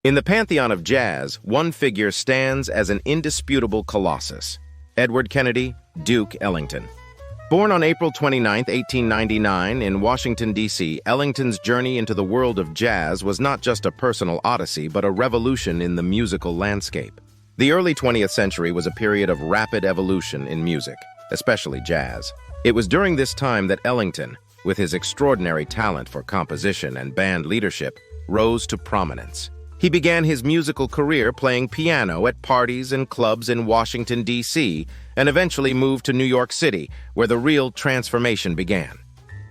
In the pantheon of jazz, one figure stands as an indisputable colossus: Edward Kennedy, Duke Ellington. Born on April 29, 1899, in Washington, D.C., Ellington's journey into the world of jazz was not just a personal odyssey, but a revolution in the musical landscape. The early 20th century was a period of rapid evolution in music, especially jazz. It was during this time that Ellington, with his extraordinary talent for composition and band leadership, rose to prominence. He began his musical career playing piano at parties and clubs in Washington, D.C., and eventually moved to New York City, where the real transformation began.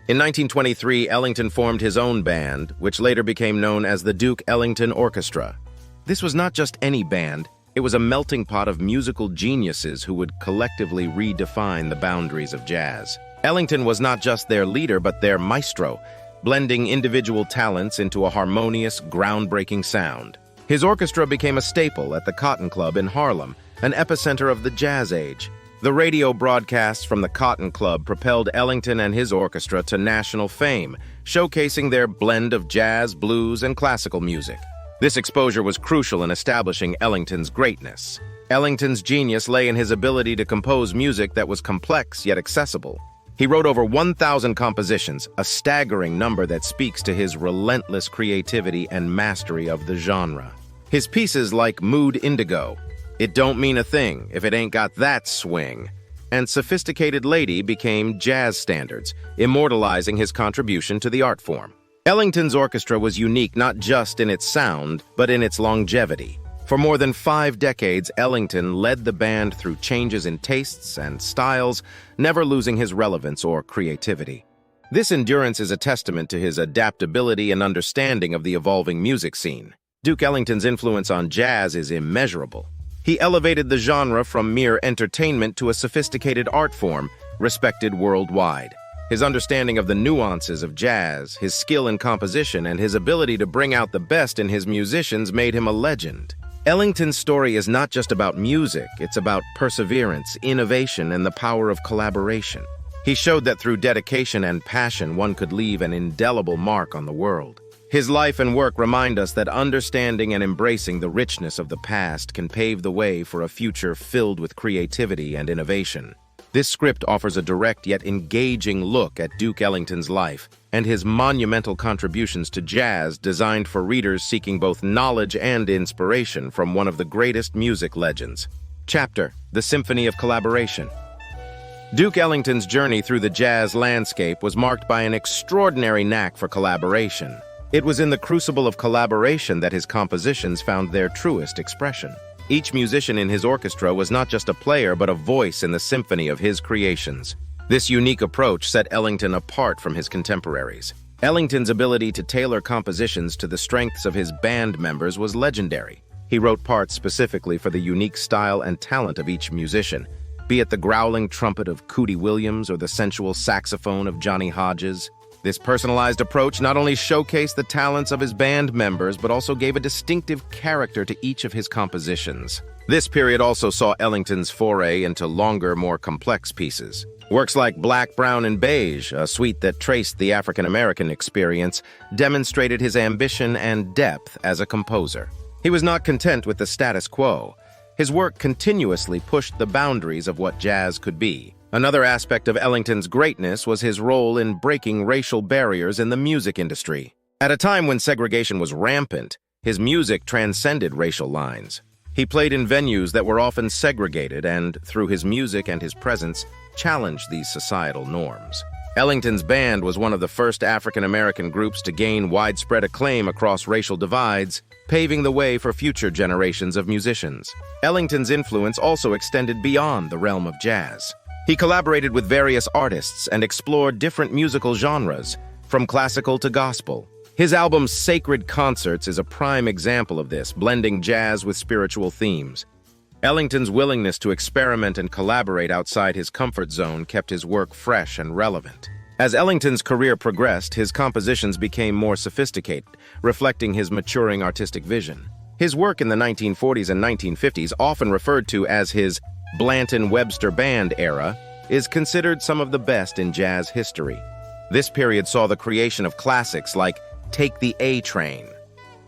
In 1923, Ellington formed his own band, which later became known as the Duke Ellington Orchestra. This was not just any band, it was a melting pot of musical geniuses who would collectively redefine the boundaries of jazz. Ellington was not just their leader, but their maestro, blending individual talents into a harmonious, groundbreaking sound. His orchestra became a staple at the Cotton Club in Harlem, an epicenter of the jazz age. The radio broadcasts from the Cotton Club propelled Ellington and his orchestra to national fame, showcasing their blend of jazz, blues, and classical music. This exposure was crucial in establishing Ellington's greatness. Ellington's genius lay in his ability to compose music that was complex yet accessible. He wrote over 1,000 compositions, a staggering number that speaks to his relentless creativity and mastery of the genre. His pieces like Mood Indigo, It Don't Mean a Thing If It Ain't Got That Swing, and Sophisticated Lady became jazz standards, immortalizing his contribution to the art form. Ellington's orchestra was unique not just in its sound, but in its longevity. For more than 5 decades, Ellington led the band through changes in tastes and styles, never losing his relevance or creativity. This endurance is a testament to his adaptability and understanding of the evolving music scene. Duke Ellington's influence on jazz is immeasurable. He elevated the genre from mere entertainment to a sophisticated art form, respected worldwide. His understanding of the nuances of jazz, his skill in composition, and his ability to bring out the best in his musicians made him a legend. Ellington's story is not just about music, it's about perseverance, innovation, and the power of collaboration. He showed that through dedication and passion, one could leave an indelible mark on the world. His life and work remind us that understanding and embracing the richness of the past can pave the way for a future filled with creativity and innovation. This script offers a direct yet engaging look at Duke Ellington's life and his monumental contributions to jazz, designed for readers seeking both knowledge and inspiration from one of the greatest music legends. Chapter: The Symphony of Collaboration. Duke Ellington's journey through the jazz landscape was marked by an extraordinary knack for collaboration. It was in the crucible of collaboration that his compositions found their truest expression. Each musician in his orchestra was not just a player, but a voice in the symphony of his creations. This unique approach set Ellington apart from his contemporaries. Ellington's ability to tailor compositions to the strengths of his band members was legendary. He wrote parts specifically for the unique style and talent of each musician, be it the growling trumpet of Cootie Williams or the sensual saxophone of Johnny Hodges. This personalized approach not only showcased the talents of his band members, but also gave a distinctive character to each of his compositions. This period also saw Ellington's foray into longer, more complex pieces. Works like Black, Brown, and Beige, a suite that traced the African-American experience, demonstrated his ambition and depth as a composer. He was not content with the status quo. His work continuously pushed the boundaries of what jazz could be. Another aspect of Ellington's greatness was his role in breaking racial barriers in the music industry. At a time when segregation was rampant, his music transcended racial lines. He played in venues that were often segregated and, through his music and his presence, challenged these societal norms. Ellington's band was one of the first African-American groups to gain widespread acclaim across racial divides, paving the way for future generations of musicians. Ellington's influence also extended beyond the realm of jazz. He collaborated with various artists and explored different musical genres, from classical to gospel. His album Sacred Concerts is a prime example of this, blending jazz with spiritual themes. Ellington's willingness to experiment and collaborate outside his comfort zone kept his work fresh and relevant. As Ellington's career progressed, his compositions became more sophisticated, reflecting his maturing artistic vision. His work in the 1940s and 1950s, often referred to as his Blanton-Webster Band era, is considered some of the best in jazz history. This period saw the creation of classics like Take the A Train,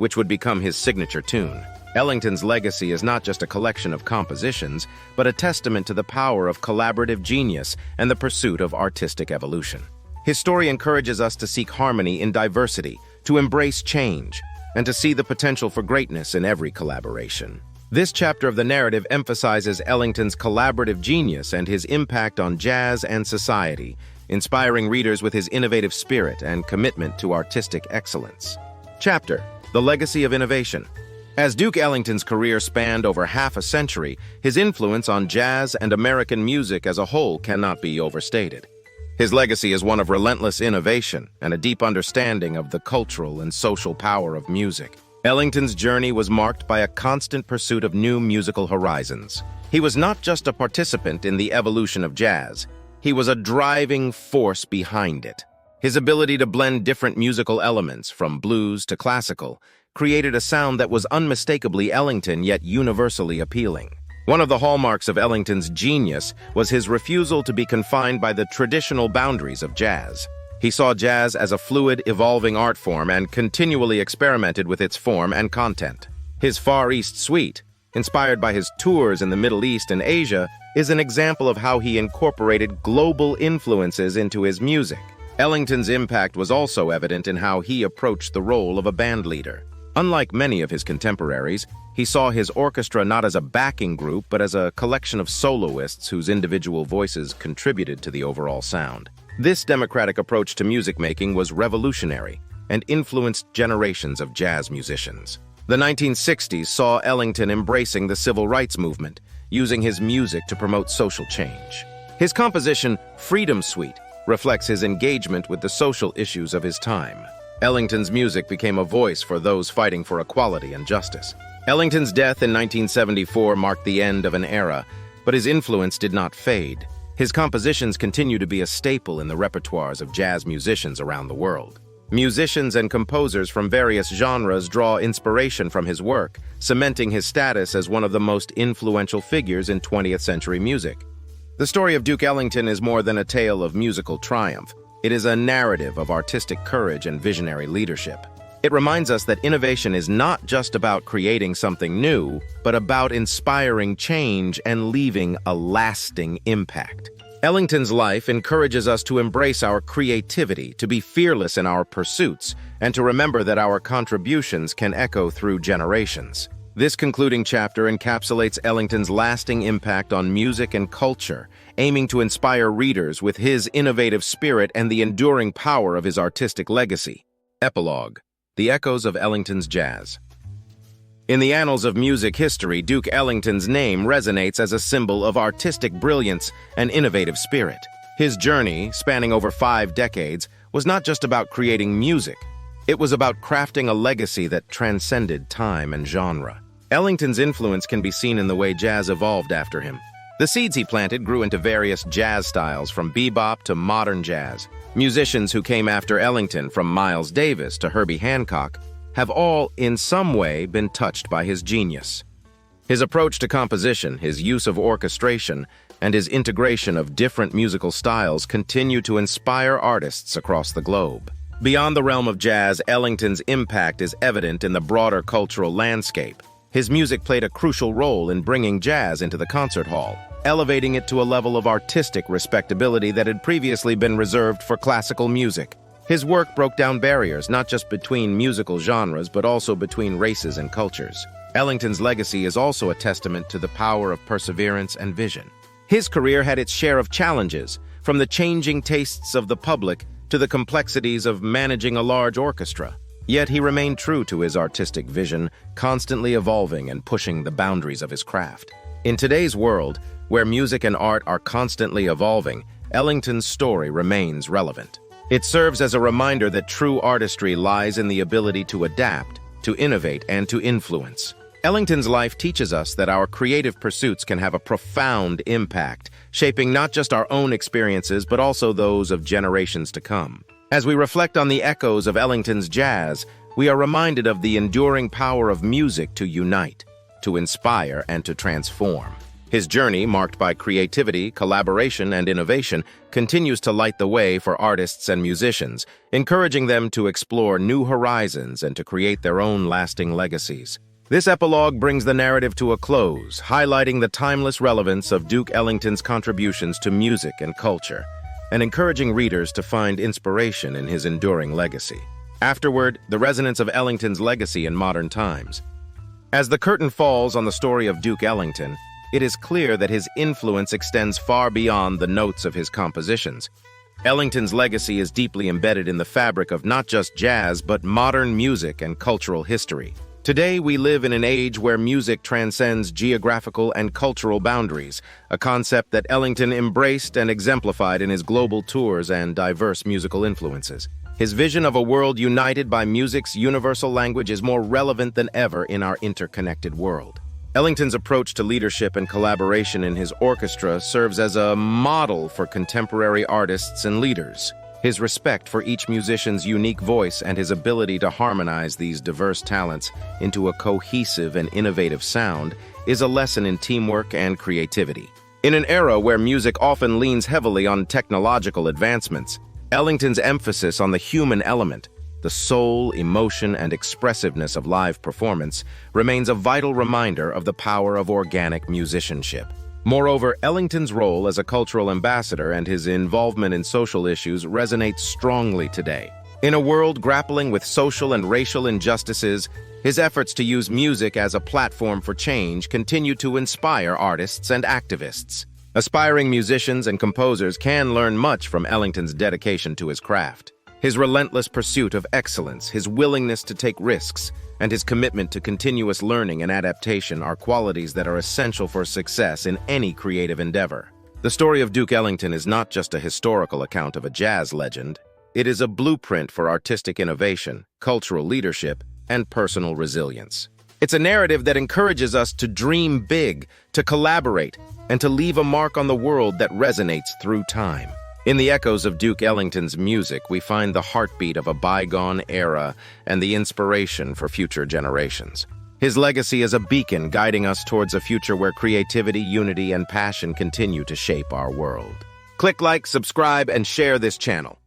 which would become his signature tune. Ellington's legacy is not just a collection of compositions, but a testament to the power of collaborative genius and the pursuit of artistic evolution. His story encourages us to seek harmony in diversity, to embrace change, and to see the potential for greatness in every collaboration. This chapter of the narrative emphasizes Ellington's collaborative genius and his impact on jazz and society, inspiring readers with his innovative spirit and commitment to artistic excellence. Chapter: The Legacy of Innovation. As Duke Ellington's career spanned over half a century, his influence on jazz and American music as a whole cannot be overstated. His legacy is one of relentless innovation and a deep understanding of the cultural and social power of music. Ellington's journey was marked by a constant pursuit of new musical horizons. He was not just a participant in the evolution of jazz, he was a driving force behind it. His ability to blend different musical elements, from blues to classical, created a sound that was unmistakably Ellington yet universally appealing. One of the hallmarks of Ellington's genius was his refusal to be confined by the traditional boundaries of jazz. He saw jazz as a fluid, evolving art form and continually experimented with its form and content. His Far East Suite, inspired by his tours in the Middle East and Asia, is an example of how he incorporated global influences into his music. Ellington's impact was also evident in how he approached the role of a band leader. Unlike many of his contemporaries, he saw his orchestra not as a backing group, but as a collection of soloists whose individual voices contributed to the overall sound. This democratic approach to music making was revolutionary and influenced generations of jazz musicians. The 1960s saw Ellington embracing the civil rights movement, using his music to promote social change. His composition, Freedom Suite, reflects his engagement with the social issues of his time. Ellington's music became a voice for those fighting for equality and justice. Ellington's death in 1974 marked the end of an era, but his influence did not fade. His compositions continue to be a staple in the repertoires of jazz musicians around the world. Musicians and composers from various genres draw inspiration from his work, cementing his status as one of the most influential figures in 20th century music. The story of Duke Ellington is more than a tale of musical triumph. It is a narrative of artistic courage and visionary leadership. It reminds us that innovation is not just about creating something new, but about inspiring change and leaving a lasting impact. Ellington's life encourages us to embrace our creativity, to be fearless in our pursuits, and to remember that our contributions can echo through generations. This concluding chapter encapsulates Ellington's lasting impact on music and culture, aiming to inspire readers with his innovative spirit and the enduring power of his artistic legacy. Epilogue: The Echoes of Ellington's Jazz. In the annals of music history, Duke Ellington's name resonates as a symbol of artistic brilliance and innovative spirit. His journey, spanning over 5 decades, was not just about creating music. It was about crafting a legacy that transcended time and genre. Ellington's influence can be seen in the way jazz evolved after him. The seeds he planted grew into various jazz styles, from bebop to modern jazz. Musicians who came after Ellington, from Miles Davis to Herbie Hancock, have all, in some way, been touched by his genius. His approach to composition, his use of orchestration, and his integration of different musical styles continue to inspire artists across the globe. Beyond the realm of jazz, Ellington's impact is evident in the broader cultural landscape. His music played a crucial role in bringing jazz into the concert hall, elevating it to a level of artistic respectability that had previously been reserved for classical music. His work broke down barriers not just between musical genres, but also between races and cultures. Ellington's legacy is also a testament to the power of perseverance and vision. His career had its share of challenges, from the changing tastes of the public to the complexities of managing a large orchestra. Yet he remained true to his artistic vision, constantly evolving and pushing the boundaries of his craft. In today's world, where music and art are constantly evolving, Ellington's story remains relevant. It serves as a reminder that true artistry lies in the ability to adapt, to innovate, and to influence. Ellington's life teaches us that our creative pursuits can have a profound impact, shaping not just our own experiences, but also those of generations to come. As we reflect on the echoes of Ellington's jazz, we are reminded of the enduring power of music to unite, to inspire, and to transform. His journey, marked by creativity, collaboration, and innovation, continues to light the way for artists and musicians, encouraging them to explore new horizons and to create their own lasting legacies. This epilogue brings the narrative to a close, highlighting the timeless relevance of Duke Ellington's contributions to music and culture, and encouraging readers to find inspiration in his enduring legacy. Afterward, the resonance of Ellington's legacy in modern times. As the curtain falls on the story of Duke Ellington, it is clear that his influence extends far beyond the notes of his compositions. Ellington's legacy is deeply embedded in the fabric of not just jazz, but modern music and cultural history. Today, we live in an age where music transcends geographical and cultural boundaries, a concept that Ellington embraced and exemplified in his global tours and diverse musical influences. His vision of a world united by music's universal language is more relevant than ever in our interconnected world. Ellington's approach to leadership and collaboration in his orchestra serves as a model for contemporary artists and leaders. His respect for each musician's unique voice and his ability to harmonize these diverse talents into a cohesive and innovative sound is a lesson in teamwork and creativity. In an era where music often leans heavily on technological advancements, Ellington's emphasis on the human element, the soul, emotion, and expressiveness of live performance, remains a vital reminder of the power of organic musicianship. Moreover, Ellington's role as a cultural ambassador and his involvement in social issues resonates strongly today. In a world grappling with social and racial injustices, his efforts to use music as a platform for change continue to inspire artists and activists. Aspiring musicians and composers can learn much from Ellington's dedication to his craft. His relentless pursuit of excellence, his willingness to take risks, and his commitment to continuous learning and adaptation are qualities that are essential for success in any creative endeavor. The story of Duke Ellington is not just a historical account of a jazz legend. It is a blueprint for artistic innovation, cultural leadership, and personal resilience. It's a narrative that encourages us to dream big, to collaborate, and to leave a mark on the world that resonates through time. In the echoes of Duke Ellington's music, we find the heartbeat of a bygone era and the inspiration for future generations. His legacy is a beacon guiding us towards a future where creativity, unity, and passion continue to shape our world. Click like, subscribe, and share this channel.